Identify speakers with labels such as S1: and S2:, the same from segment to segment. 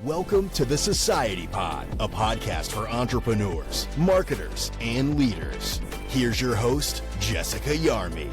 S1: Welcome to the Society Pod, a podcast for entrepreneurs, marketers, and leaders. Here's your host, Jessica Yarmy.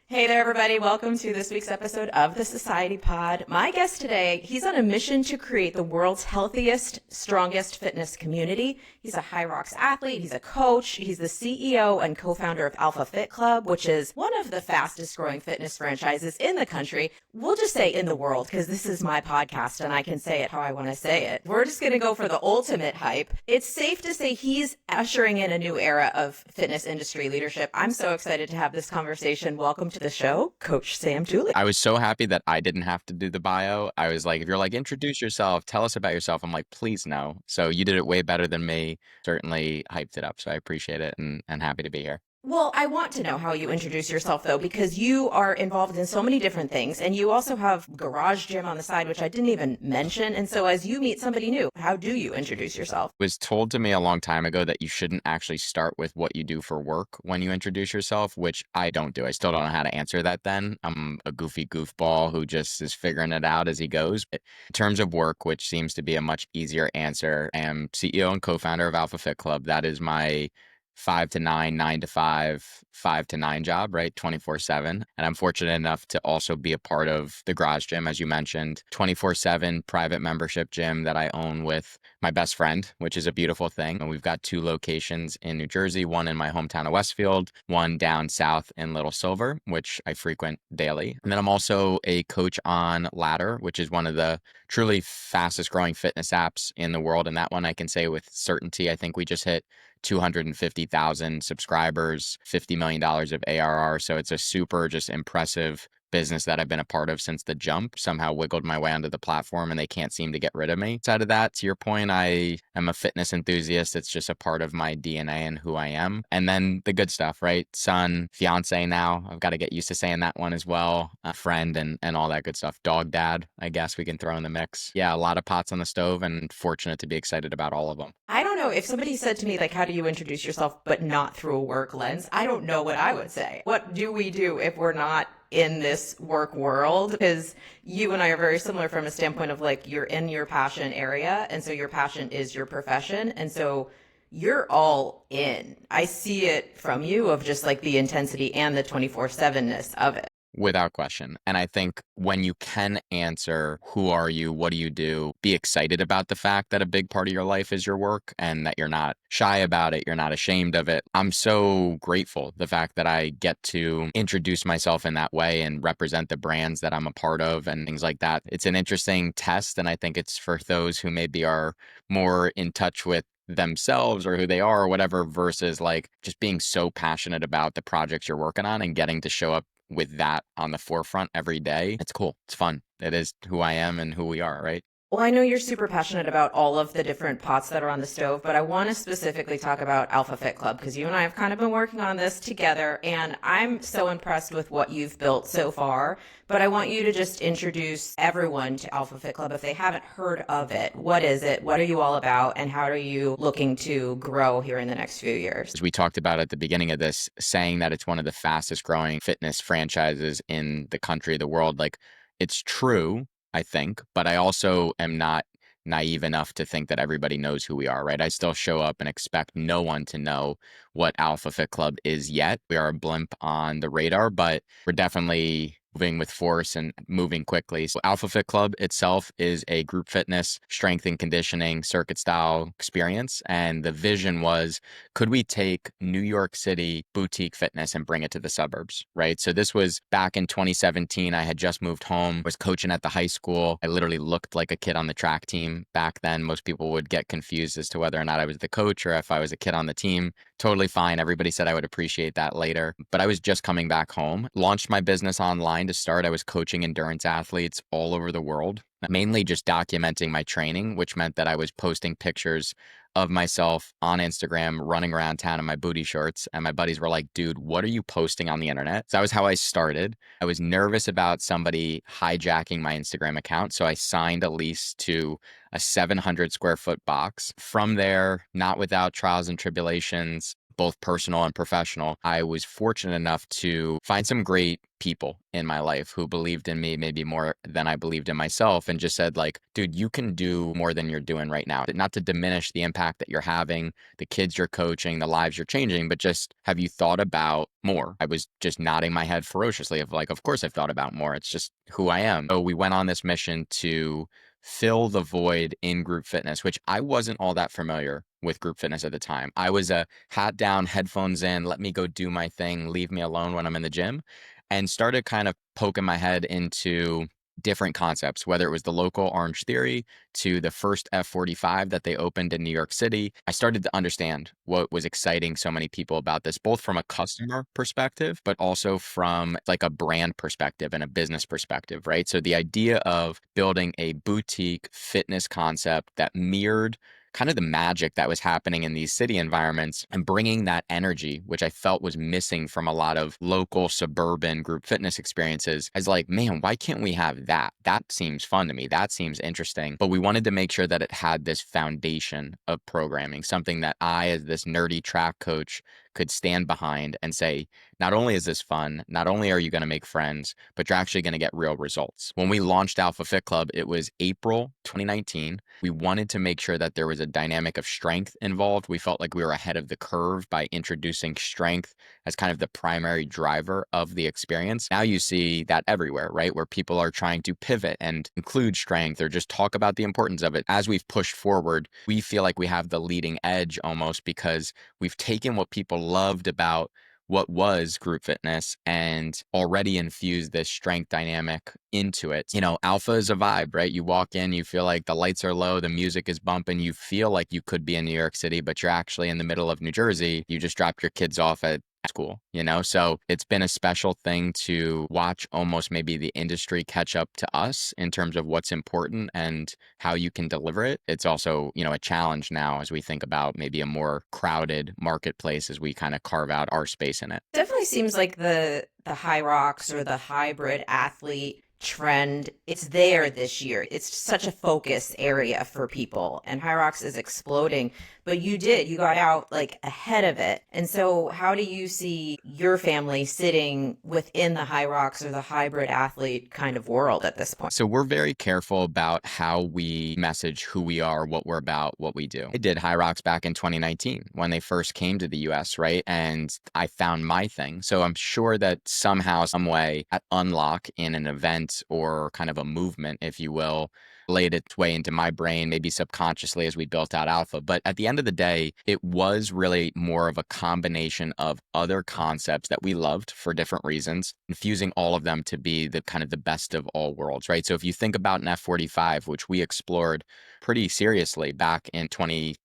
S2: Hey there, everybody. Welcome to this week's episode of the Society Pod. My guest today, he's on a mission to create the world's healthiest, strongest fitness community. He's a High Rocks athlete. He's a coach. He's the CEO and co-founder of Alpha Fit Club, which is one of the fastest growing fitness franchises in the country. We'll just say in the world, because this is my podcast and I can say it how I want to say it. We're just going to go for the ultimate hype. It's safe to say he's ushering in a new era of fitness industry leadership. I'm so excited to have this conversation. Welcome to the show, Coach Sam Tooley.
S3: I was so happy that I didn't have to do the bio. I was like, if you're like, introduce yourself, tell us about yourself. I'm like, please no. So you did it way better than me. Certainly hyped it up. So I appreciate it and happy to be here.
S2: Well, I want to know how you introduce yourself, though, because you are involved in so many different things. And you also have garage gym on the side, which I didn't even mention. And so as you meet somebody new, how do you introduce yourself?
S3: It was told to me a long time ago that you shouldn't actually start with what you do for work when you introduce yourself, which I don't do. I still don't know how to answer that then. I'm a goofy goofball who just is figuring it out as he goes. But in terms of work, which seems to be a much easier answer, I am CEO and co-founder of Alpha Fit Club. That is my 5 to 9, 9 to 5, 5 to 9 job, right? 24/7. And I'm fortunate enough to also be a part of the garage gym, as you mentioned, 24/7 private membership gym that I own with my best friend, which is a beautiful thing. And we've got 2 locations in New Jersey, one in my hometown of Westfield, one down south in Little Silver, which I frequent daily. And then I'm also a coach on Ladder, which is one of the truly fastest growing fitness apps in the world. And that one I can say with certainty, I think we just hit 250,000 subscribers, $50 million of ARR. So it's a super just impressive business that I've been a part of since the jump, somehow wiggled my way onto the platform and they can't seem to get rid of me. Outside of that, to your point, I am a fitness enthusiast. It's just a part of my DNA and who I am. And then the good stuff, right? Son, fiance now. I've got to get used to saying that one as well. A friend and all that good stuff. Dog dad, I guess we can throw in the mix. Yeah, a lot of pots on the stove and fortunate to be excited about all of them.
S2: I don't know if somebody said to me, like, how do you introduce yourself, but not through a work lens? I don't know what I would say. What do we do if we're not in this work world? Because you and I are very similar from a standpoint of like, you're in your passion area. And so your passion is your profession. And so you're all in. I see it from you of just like the intensity and the 24/7-ness of it.
S3: Without question. And I think when you can answer, who are you? What do you do? Be excited about the fact that a big part of your life is your work and that you're not shy about it. You're not ashamed of it. I'm so grateful the fact that I get to introduce myself in that way and represent the brands that I'm a part of and things like that. It's an interesting test. And I think it's for those who maybe are more in touch with themselves or who they are or whatever, versus like just being so passionate about the projects you're working on and getting to show up with that on the forefront every day. It's cool. It's fun. It is who I am and who we are, right?
S2: Well, I know you're super passionate about all of the different pots that are on the stove, but I want to specifically talk about Alpha Fit Club because you and I have kind of been working on this together, and I'm so impressed with what you've built so far. But I want you to just introduce everyone to Alpha Fit Club if they haven't heard of it. What is it? What are you all about? And how are you looking to grow here in the next few years?
S3: As we talked about at the beginning of this, saying that it's one of the fastest growing fitness franchises in the country, the world, like it's true, I think, but I also am not naive enough to think that everybody knows who we are, right? I still show up and expect no one to know what Alpha Fit Club is yet. We are a blimp on the radar, but we're definitely moving with force and moving quickly. So Alpha Fit Club itself is a group fitness, strength and conditioning, circuit style experience. And the vision was, could we take New York City boutique fitness and bring it to the suburbs, right? So this was back in 2017. I had just moved home, was coaching at the high school. I literally looked like a kid on the track team back then. Most people would get confused as to whether or not I was the coach or if I was a kid on the team. Totally fine. Everybody said I would appreciate that later. But I was just coming back home, launched my business online to start. I was coaching endurance athletes all over the world, mainly just documenting my training, which meant that I was posting pictures of myself on Instagram running around town in my booty shorts. And my buddies were like, dude, what are you posting on the internet? So that was how I started. I was nervous about somebody hijacking my Instagram account. So I signed a lease to a 700 square foot box. From there, not without trials and tribulations, both personal and professional, I was fortunate enough to find some great people in my life who believed in me maybe more than I believed in myself, and just said like, dude, you can do more than you're doing right now. Not to diminish the impact that you're having, the kids you're coaching, the lives you're changing, but just, have you thought about more? I was just nodding my head ferociously of like, of course I've thought about more. It's just who I am. So we went on this mission to fill the void in group fitness, which I wasn't all that familiar with group fitness at the time. I was a hat down, headphones in, let me go do my thing, leave me alone when I'm in the gym, and started kind of poking my head into different concepts, whether it was the local Orange Theory to the first F45 that they opened in New York City. I started to understand what was exciting so many people about this, both from a customer perspective, but also from like a brand perspective and a business perspective, right? So the idea of building a boutique fitness concept that mirrored kind of the magic that was happening in these city environments and bringing that energy, which I felt was missing from a lot of local suburban group fitness experiences, as like, man, why can't we have that? That seems fun to me. That seems interesting. But we wanted to make sure that it had this foundation of programming, something that I, as this nerdy track coach, could stand behind and say, not only is this fun, not only are you going to make friends, but you're actually going to get real results. When we launched Alpha Fit Club, it was April 2019. We wanted to make sure that there was a dynamic of strength involved. We felt like we were ahead of the curve by introducing strength as kind of the primary driver of the experience. Now you see that everywhere, right? Where people are trying to pivot and include strength or just talk about the importance of it. As we've pushed forward, we feel like we have the leading edge almost, because we've taken what people loved about what was group fitness and already infused this strength dynamic into it. You know, alpha is a vibe, right? You walk in, you feel like the lights are low, the music is bumping, you feel like you could be in New York City, but you're actually in the middle of New Jersey. You just dropped your kids off at school, you know? So it's been a special thing to watch almost maybe the industry catch up to us in terms of what's important and how you can deliver it. It's also, you know, a challenge now as we think about maybe a more crowded marketplace as we kind of carve out our space in it.
S2: Definitely seems like the high rocks or the hybrid athlete trend, it's there this year. It's such a focus area for people, and high rocks is exploding. But you got out like ahead of it. And so how do you see your family sitting within the high rocks or the hybrid athlete kind of world at this point?
S3: So we're very careful about how we message who we are, what we're about, what we do. I did High Rocks back in 2019 when they first came to the US, right? And I found my thing. So I'm sure that somehow, some way, at unlock in an event or kind of a movement, if you will, laid its way into my brain, maybe subconsciously as we built out Alpha. But at the end of the day, it was really more of a combination of other concepts that we loved for different reasons, infusing all of them to be the kind of the best of all worlds, right? So if you think about an F45, which we explored pretty seriously back in 2018,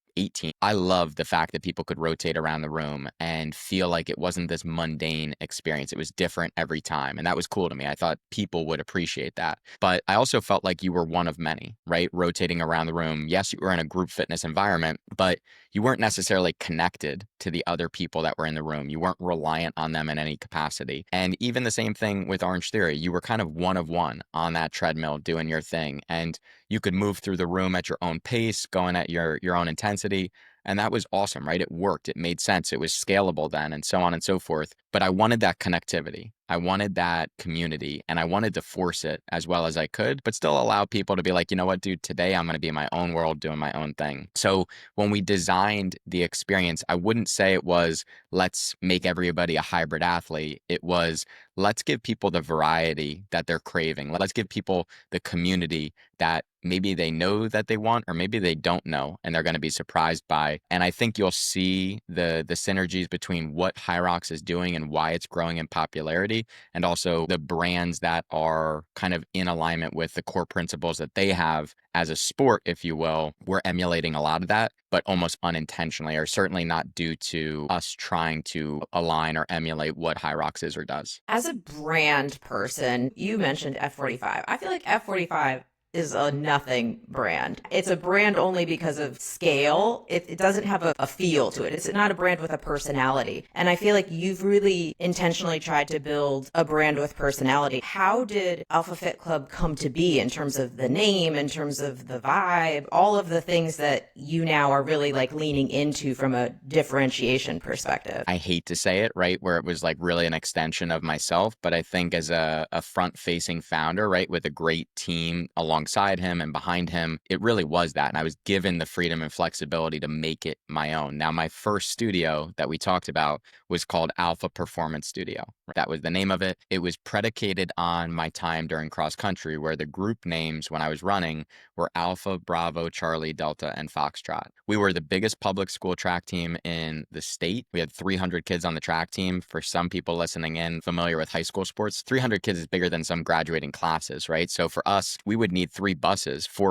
S3: I love the fact that people could rotate around the room and feel like it wasn't this mundane experience. It was different every time. And that was cool to me. I thought people would appreciate that. But I also felt like you were one of many, right? Rotating around the room. Yes, you were in a group fitness environment, but you weren't necessarily connected to the other people that were in the room. You weren't reliant on them in any capacity. And even the same thing with Orange Theory. You were kind of one of one on that treadmill doing your thing. And you could move through the room at your own pace, going at your own intensity. And that was awesome, right? It worked. It made sense. It was scalable then, and so on and so forth. But I wanted that connectivity. I wanted that community, and I wanted to force it as well as I could, but still allow people to be like, you know what, dude, today I'm going to be in my own world doing my own thing. So when we designed the experience, I wouldn't say it was, let's make everybody a hybrid athlete. It was, let's give people the variety that they're craving. Let's give people the community that maybe they know that they want, or maybe they don't know, and they're going to be surprised by. And I think you'll see the synergies between what High Rocks is doing and why it's growing in popularity, and also the brands that are kind of in alignment with the core principles that they have as a sport, if you will. We're emulating a lot of that, but almost unintentionally, or certainly not due to us trying to align or emulate what High Rocks is or does.
S2: As a brand person, you mentioned F45. I feel like F45 is a nothing brand. It's a brand only because of scale. It doesn't have a feel to it. It's not a brand with a personality. And I feel like you've really intentionally tried to build a brand with personality. How did Alpha Fit Club come to be in terms of the name, in terms of the vibe, all of the things that you now are really like leaning into from a differentiation perspective?
S3: I hate to say it, right? Where it was like really an extension of myself. But I think as a front facing founder, right, with a great team alongside him and behind him, it really was that. And I was given the freedom and flexibility to make it my own. Now, my first studio that we talked about was called Alpha Performance Studio. That was the name of it. It was predicated on my time during cross country, where the group names when I was running were Alpha, Bravo, Charlie, Delta, and Foxtrot. We were the biggest public school track team in the state. We had 300 kids on the track team. For some people listening in familiar with high school sports, 300 kids is bigger than some graduating classes, right? So for us, we would need 4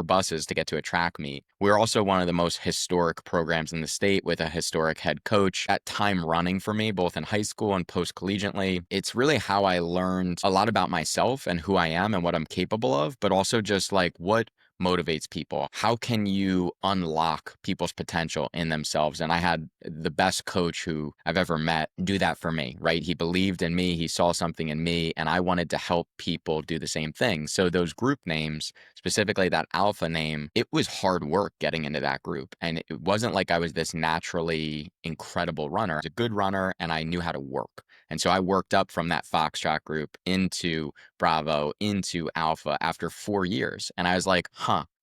S3: buses to get to a track meet. We're also one of the most historic programs in the state with a historic head coach. At time running for me, both in high school and post-collegiately, it's really how I learned a lot about myself and who I am and what I'm capable of, but also just like what motivates people. How can you unlock people's potential in themselves? And I had the best coach who I've ever met do that for me, right? He believed in me, he saw something in me, and I wanted to help people do the same thing. So those group names, specifically that Alpha name, it was hard work getting into that group. And it wasn't like I was this naturally incredible runner. I was a good runner and I knew how to work. And so I worked up from that Foxtrot group into Bravo, into Alpha after 4 years. And I was like,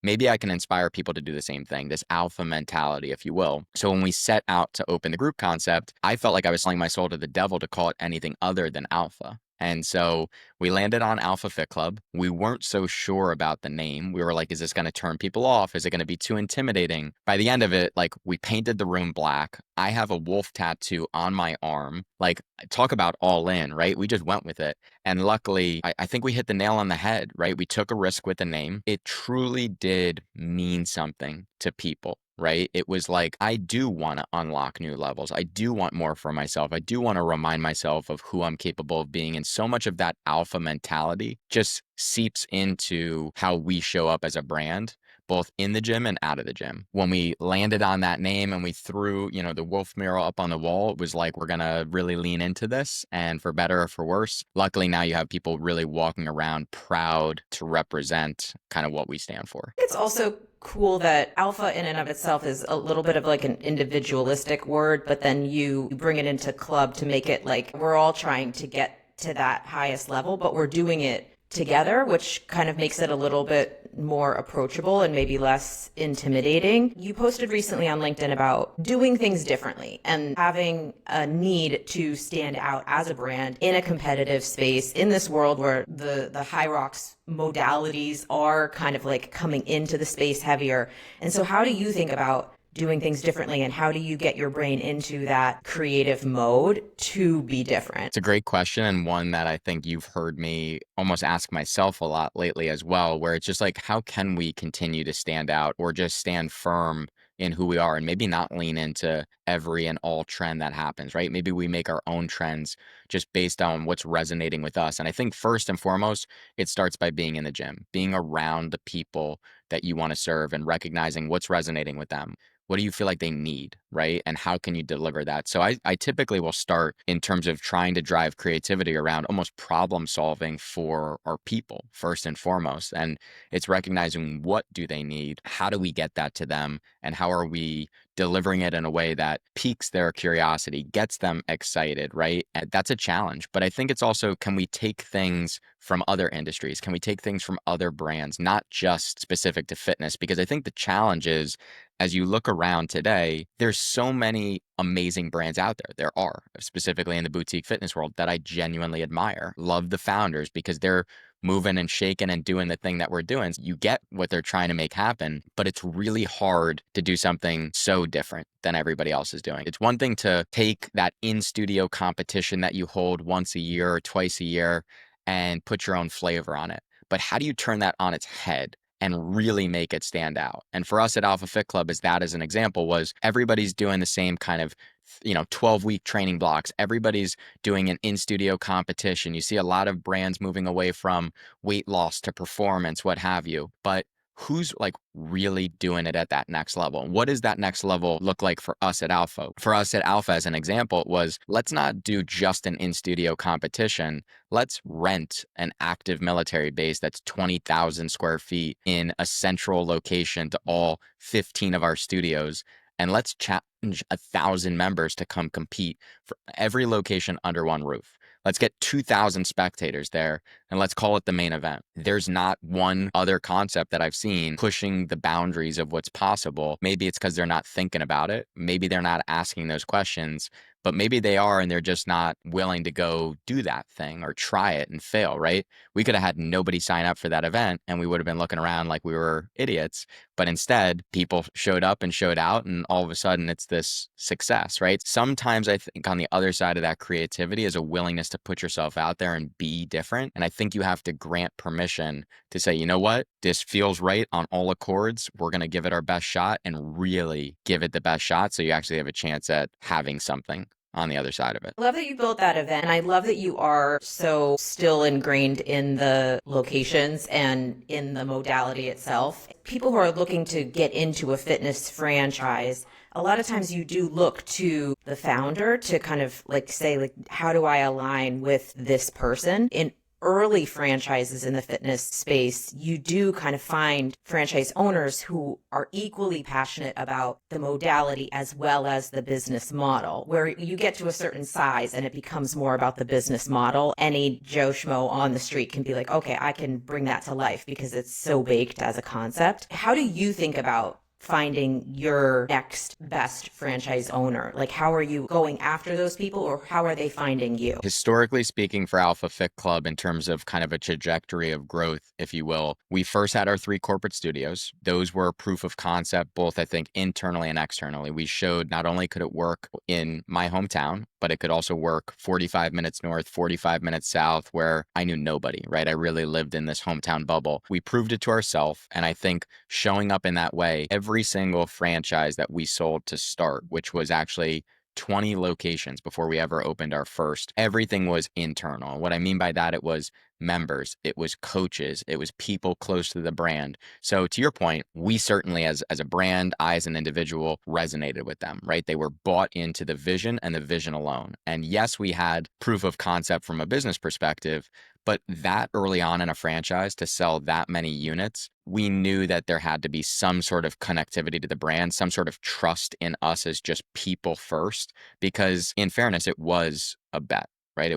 S3: maybe I can inspire people to do the same thing, this alpha mentality, if you will. So when we set out to open the group concept, I felt like I was selling my soul to the devil to call it anything other than Alpha. And so we landed on Alpha Fit Club. We weren't so sure about the name. We were like, is this going to turn people off? Is it going to be too intimidating? By the end of it, like we painted the room black. I have a wolf tattoo on my arm. Like talk about all in, right? We just went with it. And luckily, I think we hit the nail on the head, right? We took a risk with the name. It truly did mean something to people. Right? It was like, I do want to unlock new levels. I do want more for myself. I do want to remind myself of who I'm capable of being. And so much of that alpha mentality just seeps into how we show up as a brand, both in the gym and out of the gym. When we landed on that name and we threw, the wolf mural up on the wall, it was like, we're going to really lean into this. And for better or for worse, luckily now you have people really walking around proud to represent kind of what we stand for.
S2: It's also cool that alpha in and of itself is a little bit of like an individualistic word, but then you bring it into club to make it like we're all trying to get to that highest level, but we're doing it together, which kind of makes it a little bit more approachable and maybe less intimidating. You posted recently on LinkedIn about doing things differently and having a need to stand out as a brand in a competitive space in this world where the high rocks modalities are kind of like coming into the space heavier. And so how do you think about doing things differently, and how do you get your brain into that creative mode to be different?
S3: It's a great question, and one that I think you've heard me almost ask myself a lot lately as well, where it's just like, how can we continue to stand out or just stand firm in who we are and maybe not lean into every and all trend that happens, right? Maybe we make our own trends just based on what's resonating with us. And I think first and foremost, it starts by being in the gym, being around the people that you want to serve and recognizing what's resonating with them. What do you feel like they need, right? And how can you deliver that? So I typically will start in terms of trying to drive creativity around almost problem solving for our people first and foremost. And it's recognizing what do they need? How do we get that to them? And how are we delivering it in a way that piques their curiosity, gets them excited, right? And that's a challenge. But I think it's also, can we take things from other industries? Can we take things from other brands, not just specific to fitness? Because I think the challenge is, as you look around today, there's so many amazing brands out there. There are, specifically in the boutique fitness world, that I genuinely admire. Love the founders because they're moving and shaking and doing the thing that we're doing. You get what they're trying to make happen, but it's really hard to do something so different than everybody else is doing. It's one thing to take that in-studio competition that you hold once a year or twice a year and put your own flavor on it. But how do you turn that on its head and really make it stand out? And for us at Alpha Fit Club, as an example, was everybody's doing the same kind of 12-week training blocks. Everybody's doing an in-studio competition. You see a lot of brands moving away from weight loss to performance, what have you. But who's like really doing it at that next level? What does that next level look like for us at Alpha? For us at Alpha, as an example, it was, let's not do just an in-studio competition. Let's rent an active military base that's 20,000 square feet in a central location to all 15 of our studios. And let's challenge 1,000 members to come compete for every location under one roof. Let's get 2,000 spectators there, and let's call it the main event. There's not one other concept that I've seen pushing the boundaries of what's possible. Maybe it's because they're not thinking about it. Maybe they're not asking those questions, but maybe they are, and they're just not willing to go do that thing or try it and fail, right? We could have had nobody sign up for that event, and we would have been looking around like we were idiots. But instead, people showed up and showed out, and all of a sudden it's this success, right? Sometimes I think on the other side of that creativity is a willingness to put yourself out there and be different. And I think you have to grant permission to say, you know what, this feels right on all accords. We're going to give it our best shot and really give it the best shot so you actually have a chance at having something on the other side of it.
S2: I love that you built that event. And I love that you are so still ingrained in the locations and in the modality itself. People who are looking to get into a fitness franchise, a lot of times you do look to the founder to kind of like say, like, how do I align with this person? In early franchises in the fitness space, you do kind of find franchise owners who are equally passionate about the modality as well as the business model. Where you get to a certain size and it becomes more about the business model, any Joe Schmo on the street can be like, okay, I can bring that to life because it's so baked as a concept. How do you think about finding your next best franchise owner? Like, how are you going after those people, or how are they finding you?
S3: Historically speaking, for Alpha Fit Club, in terms of kind of a trajectory of growth, if you will, we first had our 3 corporate studios. Those were proof of concept, both, I think, internally and externally. We showed not only could it work in my hometown, but it could also work 45 minutes north, 45 minutes south, where I knew nobody, right? I really lived in this hometown bubble. We proved it to ourselves. And I think showing up in that way, every single franchise that we sold to start, which was actually 20 locations before we ever opened our first, everything was internal. What I mean by that, it was members, it was coaches, it was people close to the brand. So to your point, we certainly as a brand, I as an individual resonated with them, right? They were bought into the vision and the vision alone. And yes, we had proof of concept from a business perspective, but that early on in a franchise to sell that many units, we knew that there had to be some sort of connectivity to the brand, some sort of trust in us as just people first, because in fairness, it was a bet. Right?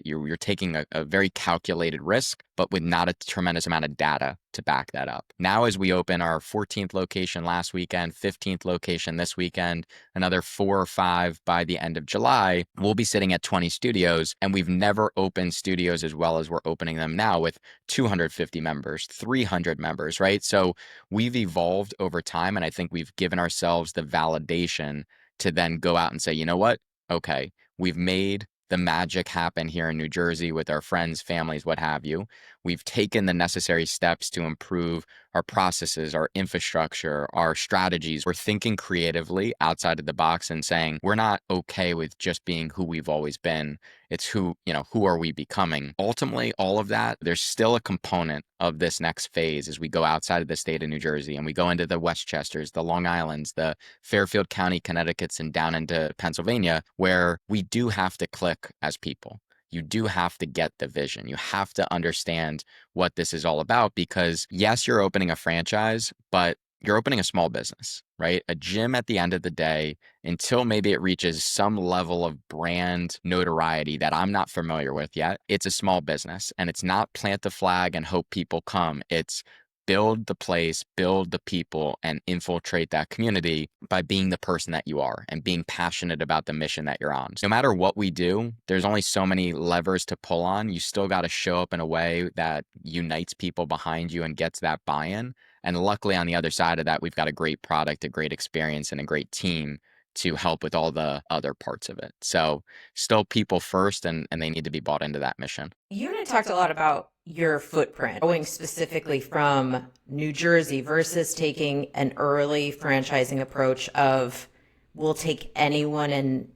S3: You're taking a very calculated risk, but with not a tremendous amount of data to back that up. Now, as we open our 14th location last weekend, 15th location this weekend, another 4 or 5 by the end of July, we'll be sitting at 20 studios, and we've never opened studios as well as we're opening them now with 250 members, 300 members, right? So we've evolved over time, and I think we've given ourselves the validation to then go out and say, you know what? Okay, we've made the magic happen here in New Jersey with our friends, families, what have you. We've taken the necessary steps to improve our processes, our infrastructure, our strategies. We're thinking creatively outside of the box and saying, we're not okay with just being who we've always been. It's who are we becoming? Ultimately, all of that, there's still a component of this next phase as we go outside of the state of New Jersey and we go into the Westchesters, the Long Islands, the Fairfield County, Connecticuts, and down into Pennsylvania, where we do have to click as people. You do have to get the vision. You have to understand what this is all about because yes, you're opening a franchise, but you're opening a small business, right? A gym at the end of the day, until maybe it reaches some level of brand notoriety that I'm not familiar with yet, it's a small business and it's not plant the flag and hope people come. It's build the place, build the people, and infiltrate that community by being the person that you are and being passionate about the mission that you're on. So no matter what we do, there's only so many levers to pull on. You still got to show up in a way that unites people behind you and gets that buy-in. And luckily on the other side of that, we've got a great product, a great experience, and a great team to help with all the other parts of it. So still people first, and they need to be bought into that mission.
S2: You and I talked a lot about your footprint, going specifically from New Jersey versus taking an early franchising approach of we'll take anyone and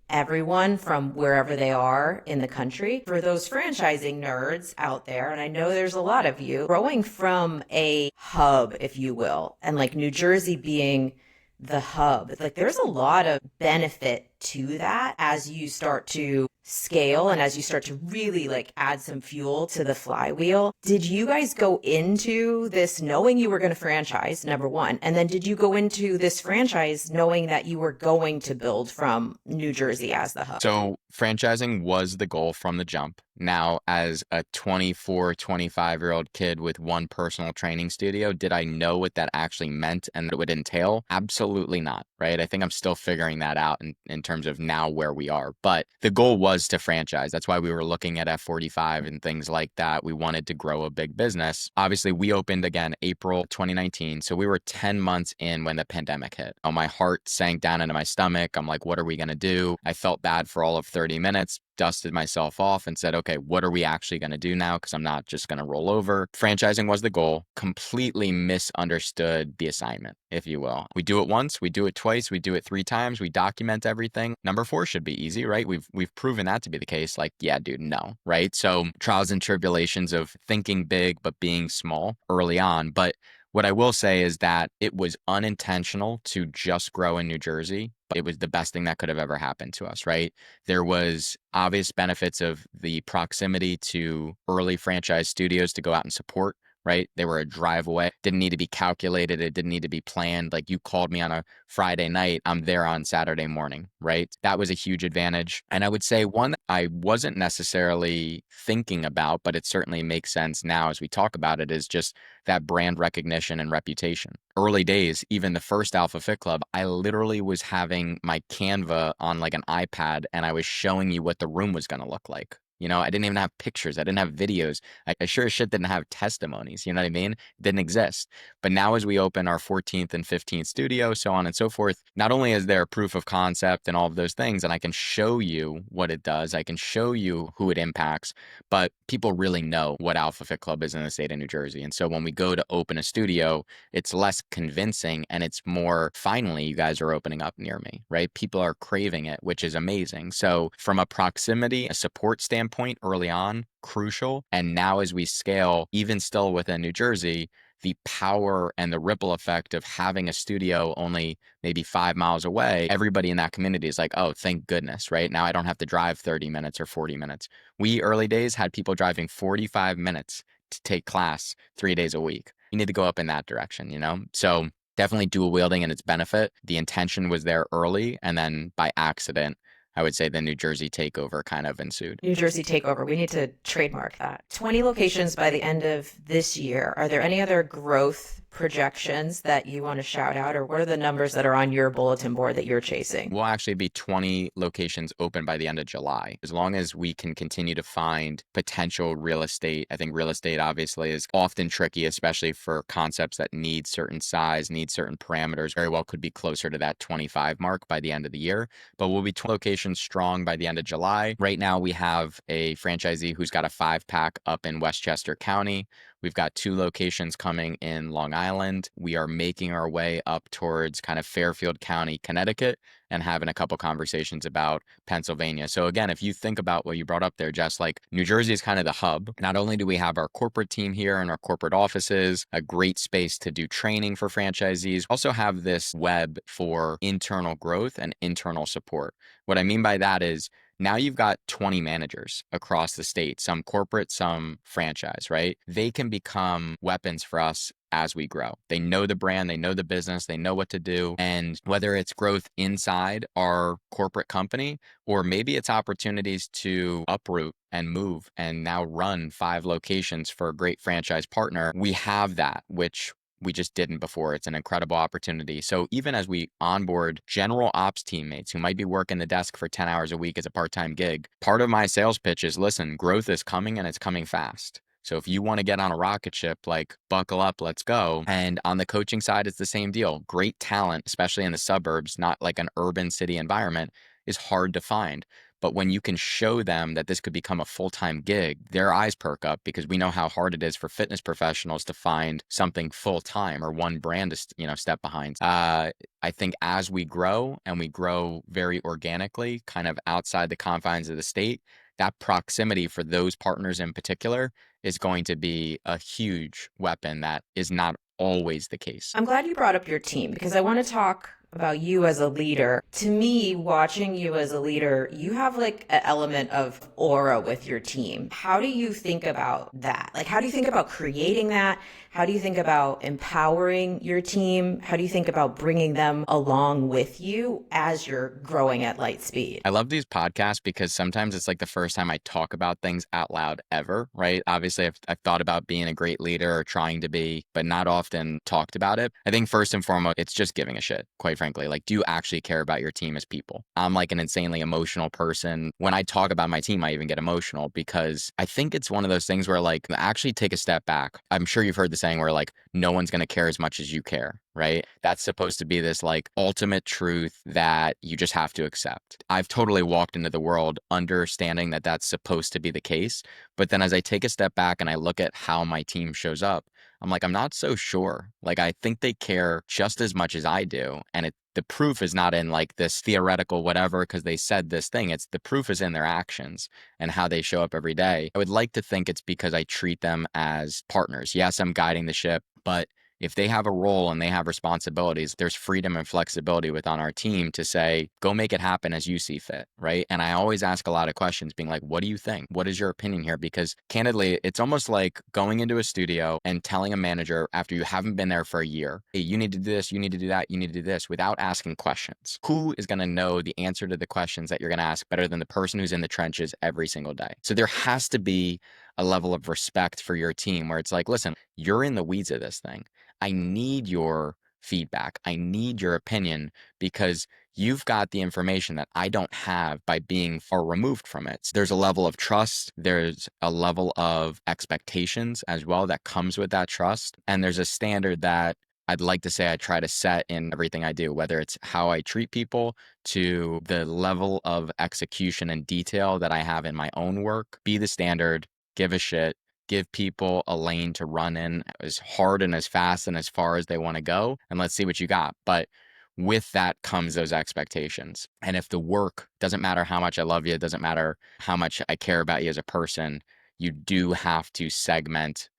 S2: everyone from wherever they are in the country. For those franchising nerds out there, and I know there's a lot of you, growing from a hub, if you will, and like New Jersey being the hub, like there's a lot of benefit to that as you start to scale and as you start to really like add some fuel to the flywheel. Did you guys go into this knowing you were going to franchise, number one? And then did you go into this franchise knowing that you were going to build from New Jersey as the hub?
S3: So franchising was the goal from the jump. Now, as a 24, 25-year-old kid with one personal training studio, did I know what that actually meant and it would entail? Absolutely not, right? I think I'm still figuring that out in terms of now where we are. But the goal was to franchise. That's why we were looking at F45 and things like that. We wanted to grow a big business. Obviously, we opened again April 2019. So we were 10 months in when the pandemic hit. Oh, my heart sank down into my stomach. I'm like, what are we going to do? I felt bad for all of 30 minutes. Dusted myself off and said, okay, what are we actually going to do now? Because I'm not just going to roll over. Franchising was the goal. Completely misunderstood the assignment, if you will. We do it once, we do it twice, we do it 3 times, we document everything. Number 4 should be easy, right? We've proven that to be the case. Like, yeah, dude, no, right? So trials and tribulations of thinking big but being small early on. But what I will say is that it was unintentional to just grow in New Jersey. But it was the best thing that could have ever happened to us, right? There was obvious benefits of the proximity to early franchise studios to go out and support, right? They were a drive away. Didn't need to be calculated. It didn't need to be planned. Like you called me on a Friday night, I'm there on Saturday morning, right? That was a huge advantage. And I would say one that I wasn't necessarily thinking about, but it certainly makes sense now as we talk about it, is just that brand recognition and reputation. Early days, even the first Alpha Fit Club, I literally was having my Canva on like an iPad and I was showing you what the room was going to look like. You know, I didn't even have pictures. I didn't have videos. I sure as shit didn't have testimonies. You know what I mean? Didn't exist. But now as we open our 14th and 15th studio, so on and so forth, not only is there proof of concept and all of those things, and I can show you what it does, I can show you who it impacts, but people really know what Alpha Fit Club is in the state of New Jersey. And so when we go to open a studio, it's less convincing and it's more, finally, you guys are opening up near me, right? People are craving it, which is amazing. So from a proximity, a support standpoint, early on, crucial. And now as we scale, even still within New Jersey, the power and the ripple effect of having a studio only maybe 5 miles away, everybody in that community is like, oh, thank goodness, right? Now I don't have to drive 30 minutes or 40 minutes. We early days had people driving 45 minutes to take class 3 days a week. You need to go up in that direction, you know? So definitely dual wielding and its benefit. The intention was there early, and then by accident, I would say the New Jersey takeover kind of ensued.
S2: New Jersey takeover. We need to trademark that. 20 locations by the end of this year. Are there any other growth projections that you want to shout out, or what are the numbers that are on your bulletin board that you're chasing?
S3: We'll actually be 20 locations open by the end of July. As long as we can continue to find potential real estate. I think real estate obviously is often tricky, especially for concepts that need certain size, need certain parameters. Very well could be closer to that 25 mark by the end of the year, but we'll be 20 locations strong by the end of July. Right now we have a franchisee who's got a 5-pack up in Westchester County. We've got 2 locations coming in Long Island. We are making our way up towards kind of Fairfield County, Connecticut, and having a couple conversations about Pennsylvania. So again, if you think about what you brought up there, Jess, like New Jersey is kind of the hub. Not only do we have our corporate team here and our corporate offices, a great space to do training for franchisees, also have this web for internal growth and internal support. What I mean by that is now you've got 20 managers across the state, some corporate, some franchise, right? They can become weapons for us as we grow. They know the brand, they know the business, they know what to do. And whether it's growth inside our corporate company, or maybe it's opportunities to uproot and move and now run 5 locations for a great franchise partner, we have that, which we just didn't before. It's an incredible opportunity. So even as we onboard general ops teammates who might be working the desk for 10 hours a week as a part-time gig, part of my sales pitch is, listen, growth is coming and it's coming fast. So if you want to get on a rocket ship, like buckle up, let's go. And on the coaching side, it's the same deal. Great talent, especially in the suburbs, not like an urban city environment, is hard to find. But when you can show them that this could become a full-time gig, their eyes perk up because we know how hard it is for fitness professionals to find something full-time or one brand to, step behind. I think as we grow and we grow very organically, kind of outside the confines of the state, that proximity for those partners in particular is going to be a huge weapon that is not always the case.
S2: I'm glad you brought up your team because I want to talk about you as a leader. To me, watching you as a leader, you have like an element of aura with your team. How do you think about that? Like, how do you think about creating that? How do you think about empowering your team? How do you think about bringing them along with you as you're growing at light speed?
S3: I love these podcasts because sometimes it's like the first time I talk about things out loud ever, right? Obviously, I've thought about being a great leader or trying to be, but not often talked about it. I think first and foremost, it's just giving a shit, quite frankly. Like, do you actually care about your team as people? I'm like an insanely emotional person. When I talk about my team, I even get emotional because I think it's one of those things where like actually take a step back. I'm sure you've heard the saying where like no one's going to care as much as you care, right? That's supposed to be this like ultimate truth that you just have to accept. I've totally walked into the world understanding that that's supposed to be the case. But then as I take a step back and I look at how my team shows up, I'm like, I'm not so sure. Like, I think they care just as much as I do. And the proof is not in like this theoretical whatever, because they said this thing. It's the proof is in their actions and how they show up every day. I would like to think it's because I treat them as partners. Yes, I'm guiding the ship, but if they have a role and they have responsibilities, there's freedom and flexibility within our team to say, go make it happen as you see fit, right? And I always ask a lot of questions being like, what do you think? What is your opinion here? Because candidly, it's almost like going into a studio and telling a manager after you haven't been there for a year, hey, you need to do this, you need to do that, you need to do this, without asking questions. Who is going to know the answer to the questions that you're going to ask better than the person who's in the trenches every single day? So there has to be a level of respect for your team where it's like, listen, you're in the weeds of this thing. I need your feedback. I need your opinion because you've got the information that I don't have by being far removed from it. So there's a level of trust. There's a level of expectations as well that comes with that trust. And there's a standard that I'd like to say I try to set in everything I do, whether it's how I treat people to the level of execution and detail that I have in my own work. Be the standard, give a shit, give people a lane to run in as hard and as fast and as far as they want to go, and let's see what you got. But with that comes those expectations. And if the work doesn't matter how much I love you, it doesn't matter how much I care about you as a person, you do have to segment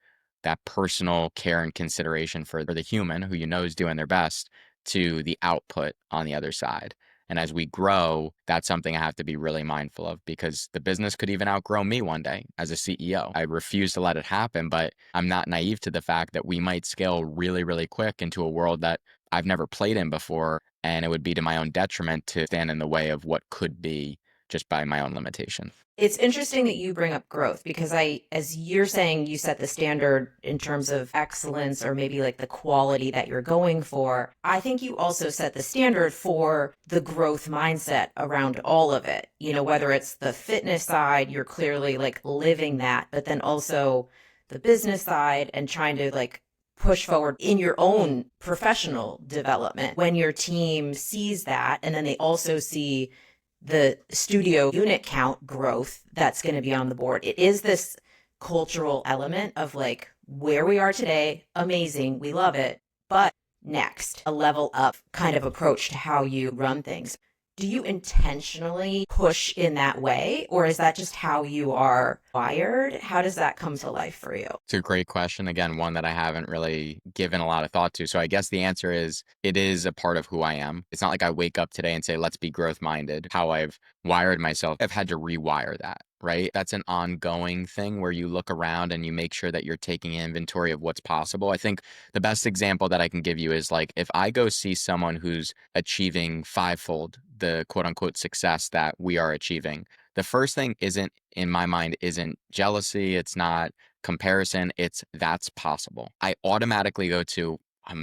S3: that personal care and consideration for the human who you know is doing their best to the output on the other side. And as we grow, that's something I have to be really mindful of because the business could even outgrow me one day as a CEO. I refuse to let it happen, but I'm not naive to the fact that we might scale really, really quick into a world that I've never played in before. And it would be to my own detriment to stand in the way of what could be just by my own limitation.
S2: It's interesting that you bring up growth because as you're saying, you set the standard in terms of excellence or maybe like the quality that you're going for. I think you also set the standard for the growth mindset around all of it. You know, whether it's the fitness side, you're clearly like living that, but then also the business side and trying to like push forward in your own professional development when your team sees that. And then they also see the studio unit count growth that's going to be on the board. It is this cultural element of like where we are today, amazing, we love it, but next, a level up kind of approach to how you run things. Do you intentionally push in that way, or is that just how you are wired? How does that come to life for you?
S3: It's a great question. Again, one that I haven't really given a lot of thought to. So I guess the answer is it is a part of who I am. It's not like I wake up today and say, let's be growth minded. How I've wired myself, I've had to rewire that. Right? That's an ongoing thing where you look around and you make sure that you're taking inventory of what's possible. I think the best example that I can give you is like if I go see someone who's achieving fivefold the quote unquote success that we are achieving, the first thing isn't in my mind isn't jealousy. It's not comparison. It's that's possible. I automatically go to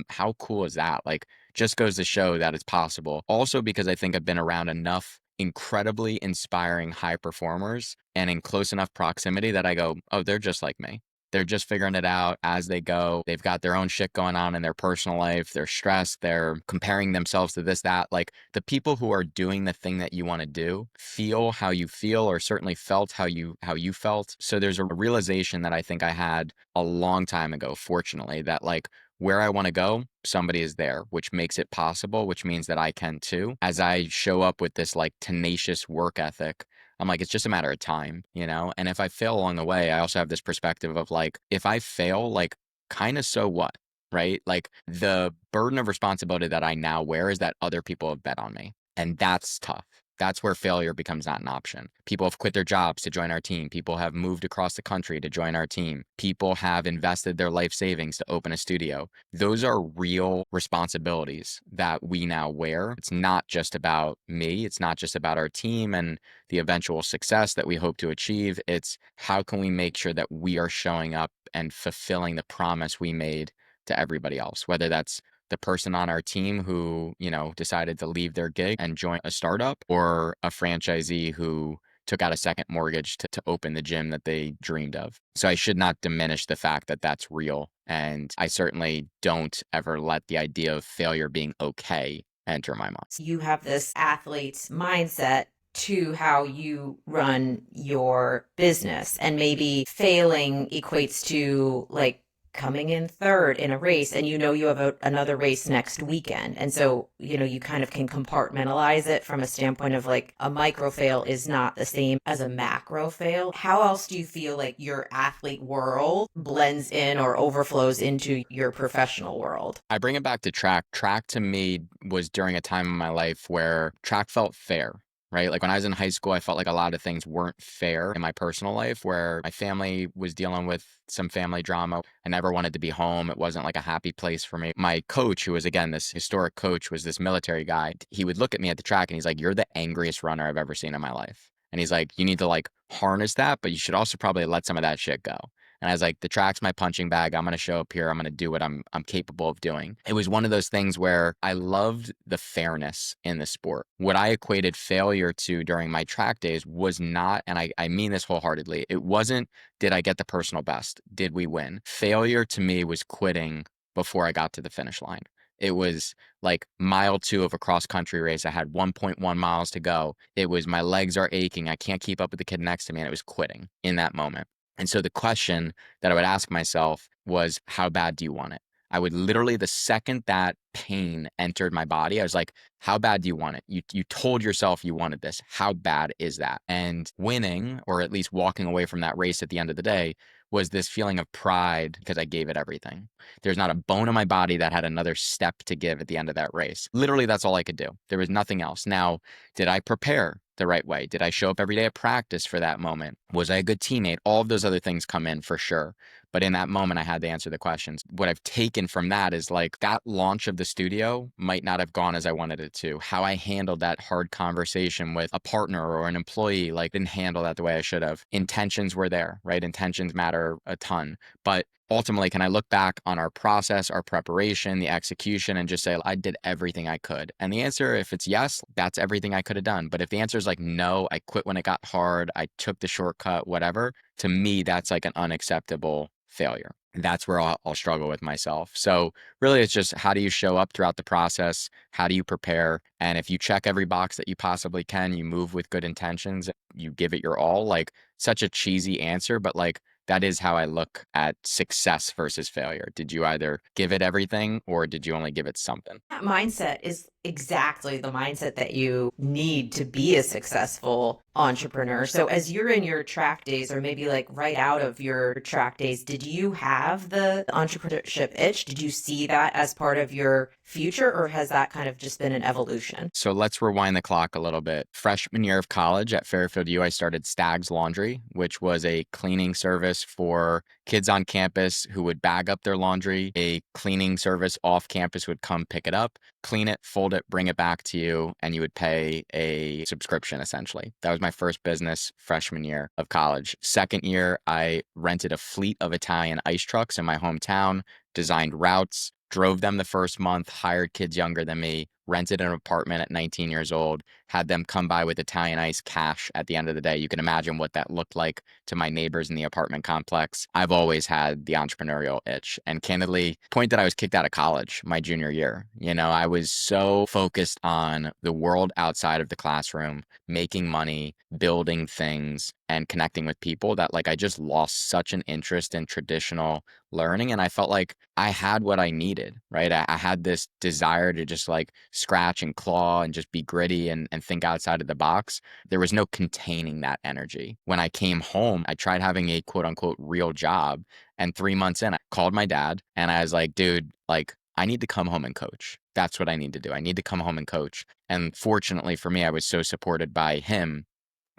S3: how cool is that? Like just goes to show that it's possible. Also because I think I've been around enough incredibly inspiring high performers and in close enough proximity that I go, oh, they're just like me. They're just figuring it out as they go. They've got their own shit going on in their personal life. They're stressed. They're comparing themselves to this, that. Like the people who are doing the thing that you want to do feel how you feel, or certainly felt how you felt. So there's a realization that I think I had a long time ago, fortunately, that like where I want to go, somebody is there, which makes it possible, which means that I can too. As I show up with this like tenacious work ethic, I'm like, it's just a matter of time, you know? And if I fail along the way, I also have this perspective of like, if I fail, like, kind of so what? Right? Like the burden of responsibility that I now wear is that other people have bet on me. And that's tough. That's where failure becomes not an option. People have quit their jobs to join our team. People have moved across the country to join our team. People have invested their life savings to open a studio. Those are real responsibilities that we now wear. It's not just about me. It's not just about our team and the eventual success that we hope to achieve. It's how can we make sure that we are showing up and fulfilling the promise we made to everybody else, whether that's the person on our team who, you know, decided to leave their gig and join a startup, or a franchisee who took out a second mortgage to open the gym that they dreamed of. So I should not diminish the fact that that's real. And I certainly don't ever let the idea of failure being okay enter my mind.
S2: You have this athlete's mindset to how you run your business, and maybe failing equates to like coming in third in a race, and you know you have another race next weekend, and so you know you kind of can compartmentalize it from a standpoint of like a micro fail is not the same as a macro fail. How else do you feel like your athlete world blends in or overflows into your professional world?
S3: I bring it back to track. Track to me was during a time in my life where track felt fair. Right? Like when I was in high school, I felt like a lot of things weren't fair in my personal life, where my family was dealing with some family drama. I never wanted to be home. It wasn't like a happy place for me. My coach, who was again this historic coach, was this military guy. He would look at me at the track and he's like, "You're the angriest runner I've ever seen in my life." And he's like, "You need to like harness that, but you should also probably let some of that shit go." And I was like, the track's my punching bag. I'm going to show up here. I'm going to do what I'm capable of doing. It was one of those things where I loved the fairness in the sport. What I equated failure to during my track days was not, and I mean this wholeheartedly, it wasn't, did I get the personal best? Did we win? Failure to me was quitting before I got to the finish line. It was like mile 2 of a cross country race. I had 1.1 miles to go. It was my legs are aching. I can't keep up with the kid next to me. And it was quitting in that moment. And so the question that I would ask myself was, how bad do you want it? I would literally, the second that pain entered my body, I was like, how bad do you want it? You told yourself you wanted this. How bad is that? And winning, or at least walking away from that race at the end of the day, was this feeling of pride because I gave it everything. There's not a bone in my body that had another step to give at the end of that race. Literally, that's all I could do. There was nothing else. Now, did I prepare the right way? Did I show up every day at practice for that moment? Was I a good teammate? All of those other things come in for sure. But in that moment, I had to answer the questions. What I've taken from that is like that launch of the studio might not have gone as I wanted it to. How I handled that hard conversation with a partner or an employee, like didn't handle that the way I should have. Intentions were there, right? Intentions matter a ton. But ultimately, can I look back on our process, our preparation, the execution, and just say, I did everything I could? And the answer, if it's yes, that's everything I could have done. But if the answer is like, no, I quit when it got hard, I took the shortcut, whatever, to me, that's like an unacceptable failure. That's where I'll struggle with myself. So really, it's just how do you show up throughout the process? How do you prepare? And if you check every box that you possibly can, you move with good intentions, you give it your all, like such a cheesy answer, but like that is how I look at success versus failure. Did you either give it everything or did you only give it something?
S2: That mindset is exactly the mindset that you need to be a successful entrepreneur. So as you're in your track days, or maybe like right out of your track days, did you have the entrepreneurship itch? Did you see that as part of your future, or has that kind of just been an evolution?
S3: So let's rewind the clock a little bit. Freshman year of college at Fairfield U, I started Stag's Laundry, which was a cleaning service for kids on campus who would bag up their laundry. A cleaning service off campus would come pick it up, clean it, fold it, bring it back to you, and you would pay a subscription essentially. That was my first business freshman year of college. Second year, I rented a fleet of Italian ice trucks in my hometown, designed routes, drove them the first month, hired kids younger than me, rented an apartment at 19 years old, had them come by with Italian ice cash at the end of the day. You can imagine what that looked like to my neighbors in the apartment complex. I've always had the entrepreneurial itch. And candidly, point that I was kicked out of college my junior year. I was so focused on the world outside of the classroom, making money, building things, and connecting with people that like I just lost such an interest in traditional learning. And I felt like I had what I needed, right? I had this desire to just like scratch and claw and just be gritty and think outside of the box. There was no containing that energy. When I came home, I tried having a quote unquote real job. And 3 months in, I called my dad and I was like, dude, like, I need to come home and coach. That's what I need to do. I need to come home and coach. And fortunately for me, I was so supported by him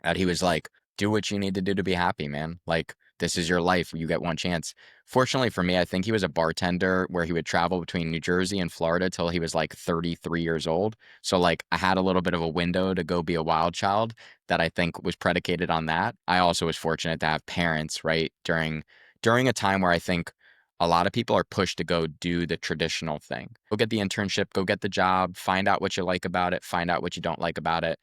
S3: that he was like, do what you need to do to be happy, man. Like, this is your life. You get one chance. Fortunately for me, I think he was a bartender where he would travel between New Jersey and Florida till he was like 33 years old. So like I had a little bit of a window to go be a wild child that I think was predicated on that. I also was fortunate to have parents, right, during a time where I think a lot of people are pushed to go do the traditional thing. Go get the internship, go get the job, find out what you like about it, find out what you don't like about it.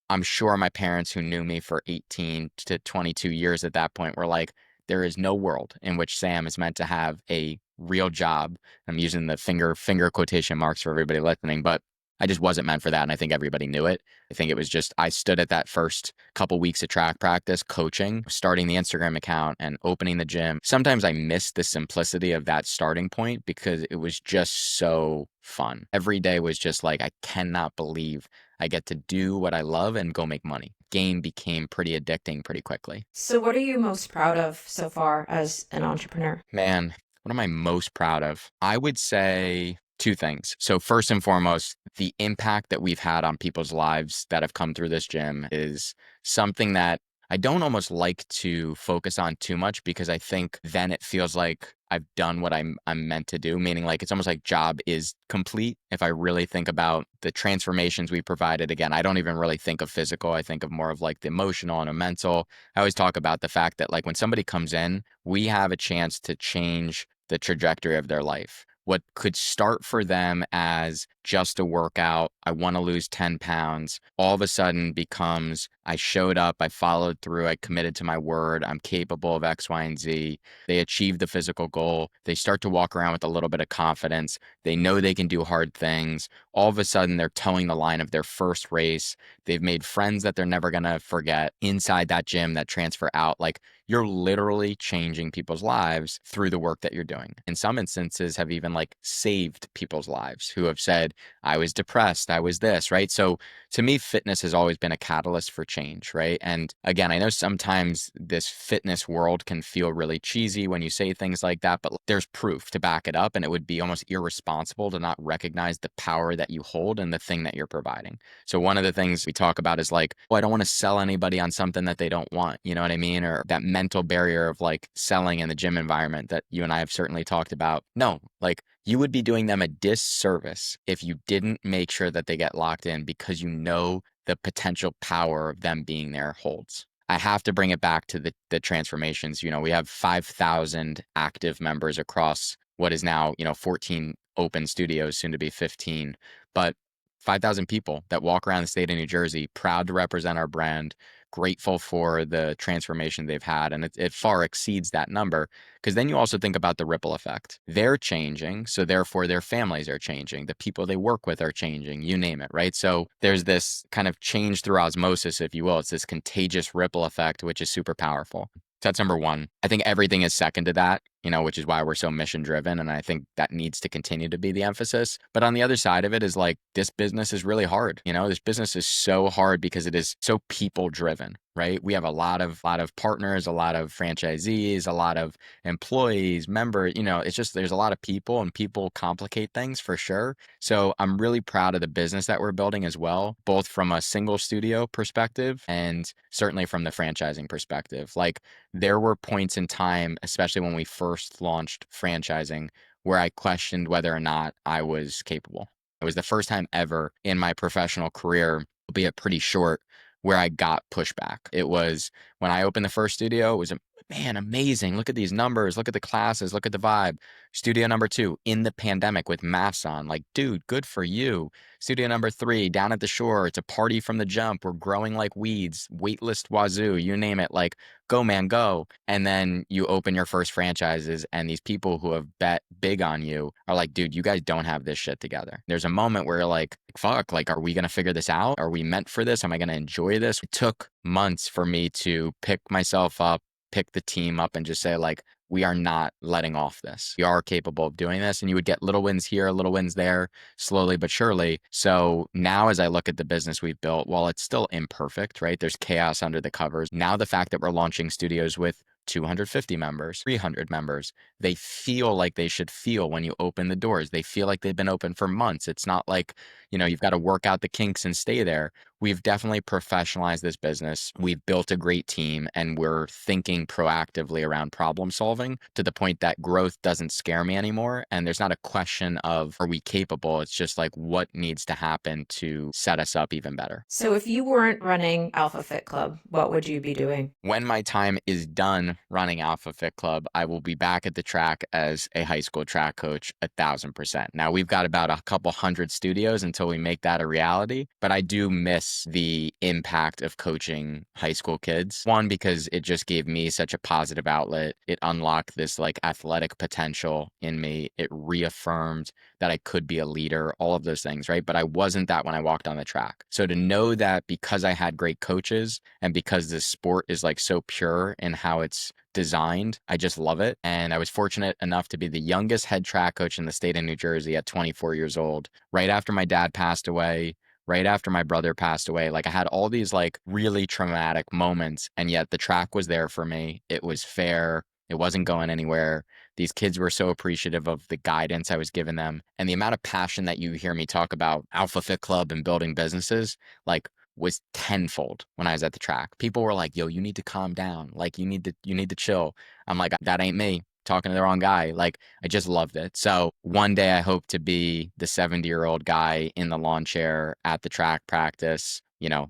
S3: I'm sure my parents who knew me for 18 to 22 years at that point were like, there is no world in which Sam is meant to have a real job. I'm using the finger quotation marks for everybody listening, but I just wasn't meant for that. And I think everybody knew it. I think it was just, I stood at that first couple weeks of track practice, coaching, starting the Instagram account and opening the gym. Sometimes I missed the simplicity of that starting point because it was just so fun. Every day was just like, I cannot believe I get to do what I love and go make money. Game became pretty addicting pretty quickly.
S2: So, what are you most proud of so far as an entrepreneur?
S3: Man, what am I most proud of? I would say two things. So first and foremost, the impact that we've had on people's lives that have come through this gym is something that I don't almost like to focus on too much because I think then it feels like I've done what I'm meant to do, meaning like it's almost like job is complete. If I really think about the transformations we provided, again, I don't even really think of physical. I think of more of like the emotional and the mental. I always talk about the fact that like when somebody comes in, we have a chance to change the trajectory of their life. What could start for them as just a workout, I want to lose 10 pounds, all of a sudden becomes I showed up, I followed through, I committed to my word, I'm capable of X, Y, and Z. They achieve the physical goal. They start to walk around with a little bit of confidence. They know they can do hard things. All of a sudden, they're towing the line of their first race. They've made friends that they're never going to forget inside that gym that transfer out. Like, you're literally changing people's lives through the work that you're doing. In some instances have even like saved people's lives who have said, I was depressed, I was this, right? So to me, fitness has always been a catalyst for change, right? And again, I know sometimes this fitness world can feel really cheesy when you say things like that, but there's proof to back it up. And it would be almost irresponsible to not recognize the power that you hold and the thing that you're providing. So one of the things we talk about is like, well, I don't want to sell anybody on something that they don't want. You know what I mean? Or that mental barrier of like selling in the gym environment that you and I have certainly talked about. No, like you would be doing them a disservice if you didn't make sure that they get locked in because you know the potential power of them being there holds. I have to bring it back to the transformations. We have 5,000 active members across what is now, 14 open studios, soon to be 15. But 5,000 people that walk around the state of New Jersey, proud to represent our brand, grateful for the transformation they've had. And it far exceeds that number because then you also think about the ripple effect. They're changing, so therefore their families are changing. The people they work with are changing, you name it, right? So there's this kind of change through osmosis, if you will. It's this contagious ripple effect, which is super powerful. So that's number one. I think everything is second to that, which is why we're so mission driven. And I think that needs to continue to be the emphasis. But on the other side of it is like, this business is really hard. This business is so hard because it is so people driven, right? We have a lot of partners, a lot of franchisees, a lot of employees, members, it's just, there's a lot of people and people complicate things for sure. So I'm really proud of the business that we're building as well, both from a single studio perspective and certainly from the franchising perspective. Like, there were points in time, especially when we first launched franchising, where I questioned whether or not I was capable. It was the first time ever in my professional career, albeit pretty short, where I got pushback. It was When I opened the first studio, it was man, amazing. Look at these numbers. Look at the classes. Look at the vibe. Studio number 2 in the pandemic with masks on. Like, dude, good for you. Studio number 3 down at the shore. It's a party from the jump. We're growing like weeds. Waitlist wazoo. You name it. Like, go, man, go. And then you open your first franchises, and these people who have bet big on you are like, dude, you guys don't have this shit together. There's a moment where you're like, fuck, like, are we going to figure this out? Are we meant for this? Am I going to enjoy this? It took months for me to pick myself up, pick the team up, and just say, like, we are not letting off this. We are capable of doing this. And you would get little wins here, little wins there, slowly but surely. So now as I look at the business we've built, while it's still imperfect, right? There's chaos under the covers. Now the fact that we're launching studios with 250 members, 300 members, they feel like they should feel when you open the doors. They feel like they've been open for months. It's not like, you've got to work out the kinks and stay there. We've definitely professionalized this business. We've built a great team, and we're thinking proactively around problem solving to the point that growth doesn't scare me anymore. And there's not a question of, are we capable? It's just like, what needs to happen to set us up even better?
S2: So if you weren't running Alpha Fit Club, what would you be doing?
S3: When my time is done running Alpha Fit Club, I will be back at the track as a high school track coach 1,000%. Now, we've got about a couple hundred studios until we make that a reality, but I do miss the impact of coaching high school kids. One, because it just gave me such a positive outlet. It unlocked this like athletic potential in me. It reaffirmed that I could be a leader, all of those things, right? But I wasn't that when I walked on the track. So to know that because I had great coaches and because this sport is like so pure in how it's designed, I just love it. And I was fortunate enough to be the youngest head track coach in the state of New Jersey at 24 years old, right after my dad passed away, right after my brother passed away. Like, I had all these like really traumatic moments, and yet the track was there for me. It was fair. It wasn't going anywhere. These kids were so appreciative of the guidance I was giving them. And the amount of passion that you hear me talk about Alpha Fit Club and building businesses, like, was tenfold when I was at the track. People were like, yo, you need to calm down. Like, you need to chill. I'm like, that ain't me. Talking to the wrong guy. Like, I just loved it. So one day I hope to be the 70-year-old guy in the lawn chair at the track practice,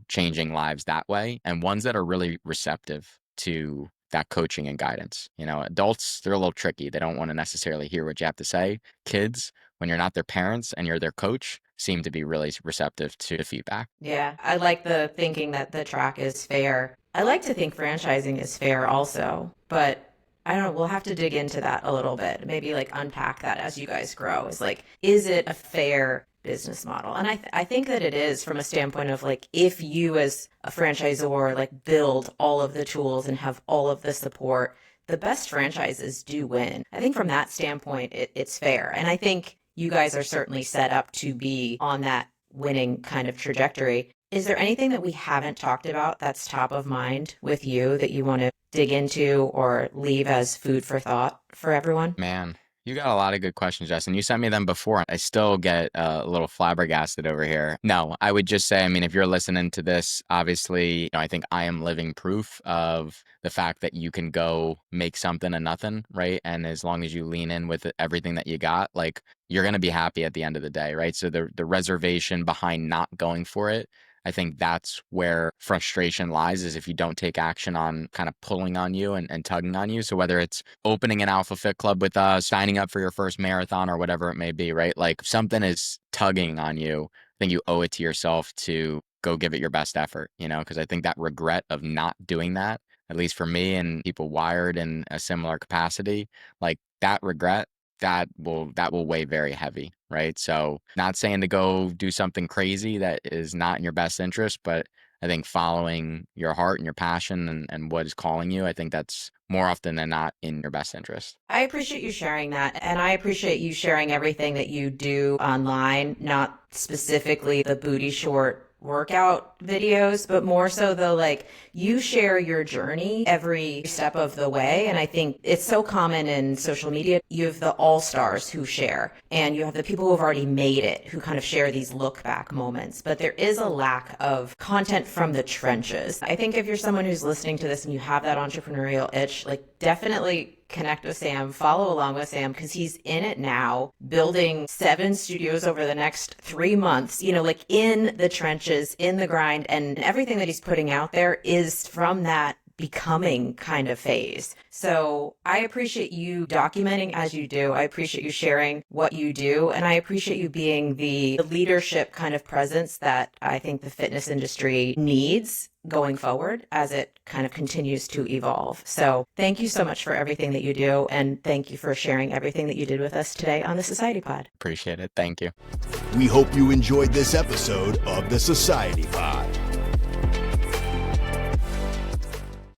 S3: changing lives that way, and ones that are really receptive to that coaching and guidance. Adults, they're a little tricky. They don't want to necessarily hear what you have to say. Kids, when you're not their parents and you're their coach, seem to be really receptive to feedback.
S2: Yeah, I like the thinking that the track is fair. I like to think franchising is fair also, but I don't know, we'll have to dig into that a little bit, maybe like unpack that as you guys grow. It's like, is it a fair business model? And I think that it is, from a standpoint of like, if you as a franchisor like build all of the tools and have all of the support, the best franchises do win. I think from that standpoint, it's fair. And I think you guys are certainly set up to be on that winning kind of trajectory. Is there anything that we haven't talked about that's top of mind with you that you want to dig into or leave as food for thought for everyone?
S3: Man, you got a lot of good questions, Justin. You sent me them before. I still get a little flabbergasted over here. No, I would just say, if you're listening to this, obviously, I think I am living proof of the fact that you can go make something of nothing, right? And as long as you lean in with everything that you got, like, you're going to be happy at the end of the day, right? So the reservation behind not going for it, I think that's where frustration lies, is if you don't take action on kind of pulling on you and tugging on you. So whether it's opening an Alpha Fit Club with us, signing up for your first marathon, or whatever it may be, right? Like, if something is tugging on you, I think you owe it to yourself to go give it your best effort, because I think that regret of not doing that, at least for me and people wired in a similar capacity, like that regret, that will weigh very heavy, right? So not saying to go do something crazy that is not in your best interest, but I think following your heart and your passion and what is calling you, I think that's more often than not in your best interest.
S2: I appreciate you sharing that. And I appreciate you sharing everything that you do online, not specifically the booty short workout videos, but more so the like, you share your journey every step of the way. And I think it's so common in social media. You have the all-stars who share, and you have the people who have already made it who kind of share these look back moments. But there is a lack of content from the trenches. I think if you're someone who's listening to this and you have that entrepreneurial itch, like, definitely connect with Sam, follow along with Sam, because he's in it now, building 7 studios over the next 3 months, like in the trenches, in the grind, and everything that he's putting out there is from that becoming kind of phase. So I appreciate you documenting as you do. I appreciate you sharing what you do. And I appreciate you being the leadership kind of presence that I think the fitness industry needs going forward as it kind of continues to evolve. So thank you so much for everything that you do. And thank you for sharing everything that you did with us today on the Society Pod.
S3: Appreciate it. Thank you.
S1: We hope you enjoyed this episode of the Society Pod.